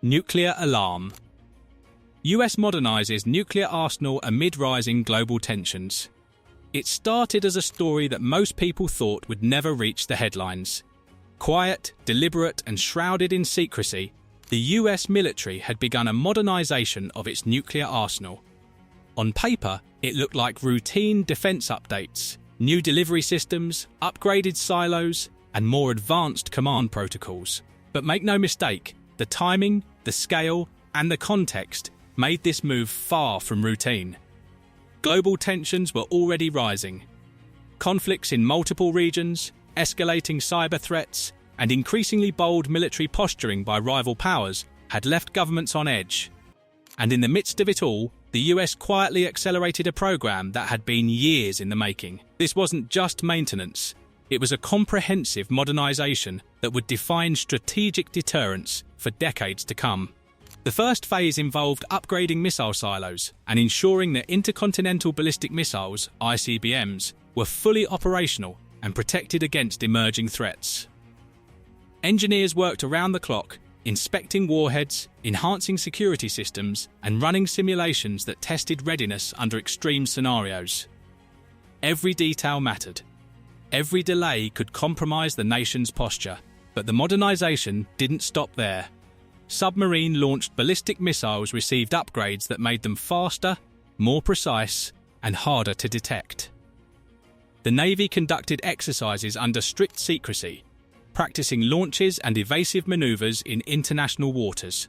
Nuclear alarm. US modernizes nuclear arsenal amid rising global tensions. It started as a story that most people thought would never reach the headlines. Quiet, deliberate, and shrouded in secrecy, the US military had begun a modernization of its nuclear arsenal. On paper, it looked like routine defense updates, new delivery systems, upgraded silos, and more advanced command protocols. But make no mistake, the timing, the scale, and the context made this move far from routine. Global tensions were already rising. Conflicts in multiple regions, escalating cyber threats, and increasingly bold military posturing by rival powers had left governments on edge. And in the midst of it all, the US quietly accelerated a program that had been years in the making. This wasn't just maintenance. It was a comprehensive modernization that would define strategic deterrence for decades to come. The first phase involved upgrading missile silos and ensuring that intercontinental ballistic missiles, ICBMs, were fully operational and protected against emerging threats. Engineers worked around the clock, inspecting warheads, enhancing security systems, and running simulations that tested readiness under extreme scenarios. Every detail mattered. Every delay could compromise the nation's posture, but the modernization didn't stop there. Submarine-launched ballistic missiles received upgrades that made them faster, more precise, and harder to detect. The Navy conducted exercises under strict secrecy, practicing launches and evasive maneuvers in international waters.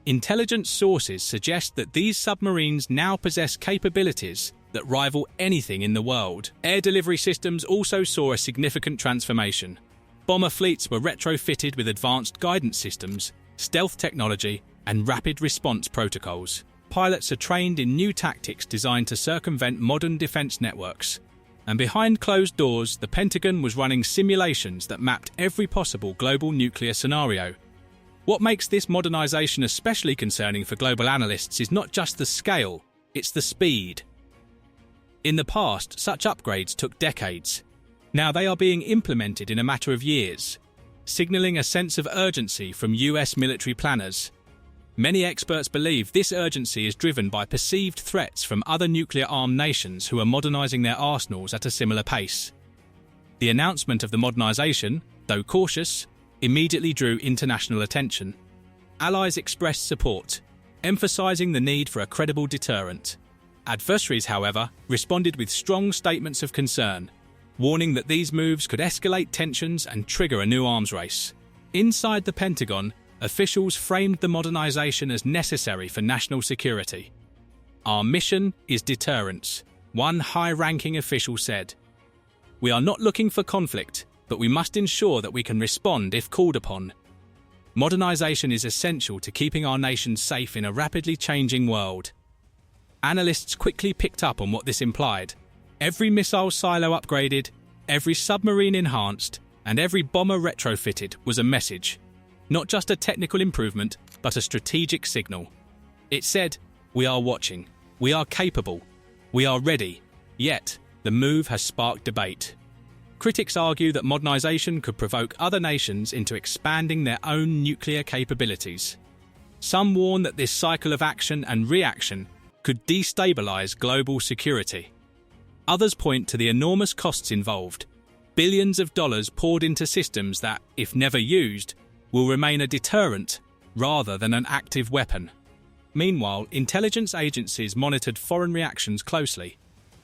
Intelligence sources suggest that these submarines now possess capabilities that rival anything in the world. Air delivery systems also saw a significant transformation. Bomber fleets were retrofitted with advanced guidance systems, stealth technology, and rapid response protocols. Pilots are trained in new tactics designed to circumvent modern defense networks. And behind closed doors, the Pentagon was running simulations that mapped every possible global nuclear scenario. What makes this modernization especially concerning for global analysts is not just the scale, it's the speed. In the past, such upgrades took decades. Now they are being implemented in a matter of years, signaling a sense of urgency from US military planners. Many experts believe this urgency is driven by perceived threats from other nuclear-armed nations who are modernizing their arsenals at a similar pace. The announcement of the modernization, though cautious, immediately drew international attention. Allies expressed support, emphasizing the need for a credible deterrent. Adversaries, however, responded with strong statements of concern, warning that these moves could escalate tensions and trigger a new arms race. Inside the Pentagon, officials framed the modernization as necessary for national security. "Our mission is deterrence," one high-ranking official said. "We are not looking for conflict, but we must ensure that we can respond if called upon." Modernization is essential to keeping our nation safe in a rapidly changing world. Analysts quickly picked up on what this implied. Every missile silo upgraded, every submarine enhanced, and every bomber retrofitted was a message. Not just a technical improvement, but a strategic signal. It said, "We are watching, we are capable, we are ready." Yet, the move has sparked debate. Critics argue that modernization could provoke other nations into expanding their own nuclear capabilities. Some warn that this cycle of action and reaction could destabilize global security. Others point to the enormous costs involved, billions of dollars poured into systems that, if never used, will remain a deterrent rather than an active weapon. Meanwhile, intelligence agencies monitored foreign reactions closely.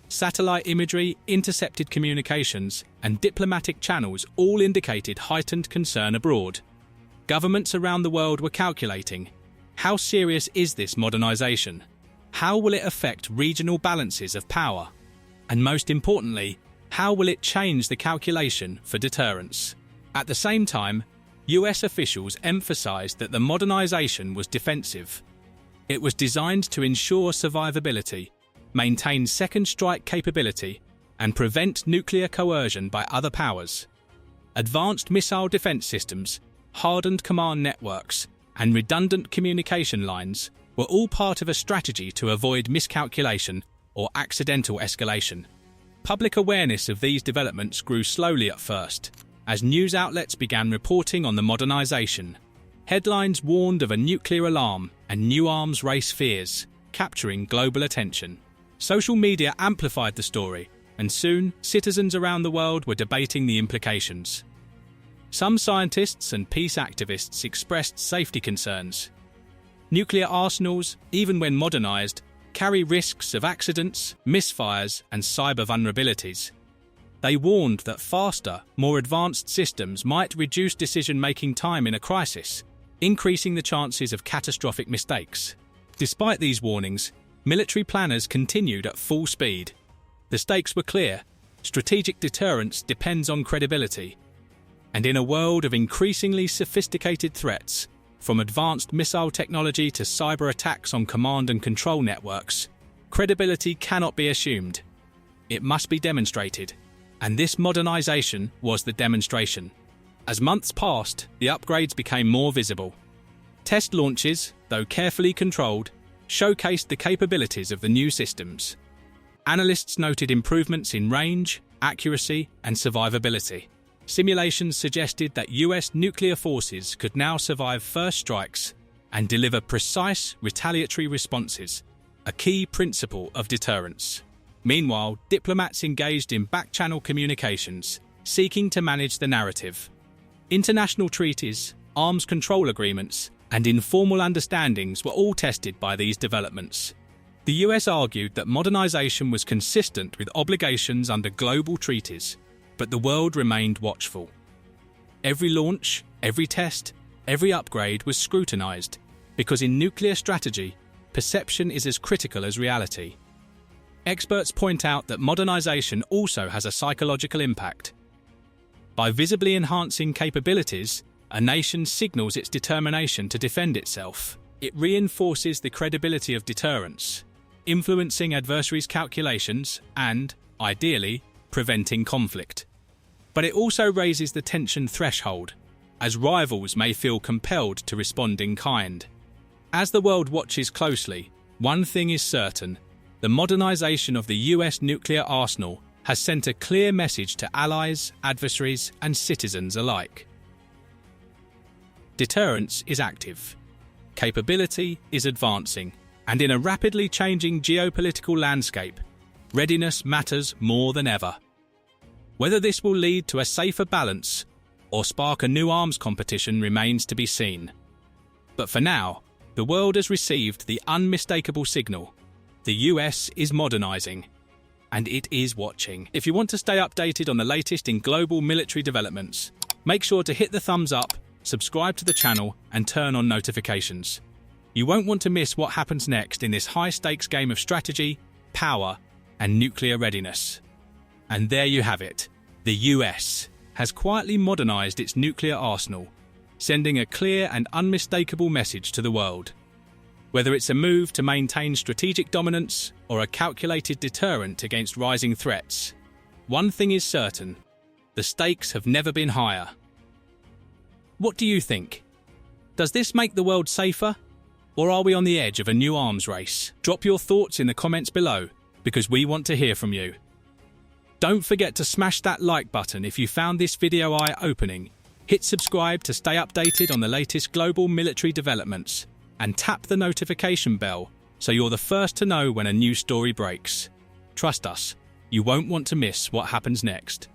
Satellite imagery, intercepted communications, and diplomatic channels all indicated heightened concern abroad. Governments around the world were calculating, how serious is this modernization? How will it affect regional balances of power? And most importantly, how will it change the calculation for deterrence? At the same time, US officials emphasized that the modernization was defensive. It was designed to ensure survivability, maintain second strike capability, and prevent nuclear coercion by other powers. Advanced missile defense systems, hardened command networks, and redundant communication lines were all part of a strategy to avoid miscalculation or accidental escalation. Public awareness of these developments grew slowly at first, as news outlets began reporting on the modernization. Headlines warned of a nuclear alarm and new arms race fears, capturing global attention. Social media amplified the story, and soon citizens around the world were debating the implications. Some scientists and peace activists expressed safety concerns. Nuclear arsenals, even when modernized, carry risks of accidents, misfires, and cyber vulnerabilities. They warned that faster, more advanced systems might reduce decision-making time in a crisis, increasing the chances of catastrophic mistakes. Despite these warnings, military planners continued at full speed. The stakes were clear. Strategic deterrence depends on credibility. And in a world of increasingly sophisticated threats, from advanced missile technology to cyber attacks on command and control networks, credibility cannot be assumed. It must be demonstrated. And this modernization was the demonstration. As months passed, the upgrades became more visible. Test launches, though carefully controlled, showcased the capabilities of the new systems. Analysts noted improvements in range, accuracy, and survivability. Simulations suggested that US nuclear forces could now survive first strikes and deliver precise, retaliatory responses, a key principle of deterrence. Meanwhile, diplomats engaged in back-channel communications, seeking to manage the narrative. International treaties, arms control agreements, and informal understandings were all tested by these developments. The US argued that modernization was consistent with obligations under global treaties, but the world remained watchful. Every launch, every test, every upgrade was scrutinized, because in nuclear strategy, perception is as critical as reality. Experts point out that modernization also has a psychological impact. By visibly enhancing capabilities, a nation signals its determination to defend itself. It reinforces the credibility of deterrence, influencing adversaries' calculations and, ideally, preventing conflict. But it also raises the tension threshold, as rivals may feel compelled to respond in kind. As the world watches closely, one thing is certain: the modernization of the US nuclear arsenal has sent a clear message to allies, adversaries, and citizens alike. Deterrence is active. Capability is advancing. And in a rapidly changing geopolitical landscape, readiness matters more than ever. Whether this will lead to a safer balance or spark a new arms competition remains to be seen. But for now, the world has received the unmistakable signal: the US is modernizing, and it is watching. If you want to stay updated on the latest in global military developments, make sure to hit the thumbs up, subscribe to the channel, and turn on notifications. You won't want to miss what happens next in this high-stakes game of strategy, power, and nuclear readiness. And there you have it. The US has quietly modernized its nuclear arsenal, sending a clear and unmistakable message to the world. Whether it's a move to maintain strategic dominance or a calculated deterrent against rising threats, one thing is certain: the stakes have never been higher. What do you think? Does this make the world safer? Or are we on the edge of a new arms race? Drop your thoughts in the comments below, because we want to hear from you. Don't forget to smash that like button if you found this video eye-opening. Hit subscribe to stay updated on the latest global military developments, and tap the notification bell so you're the first to know when a new story breaks. Trust us, you won't want to miss what happens next.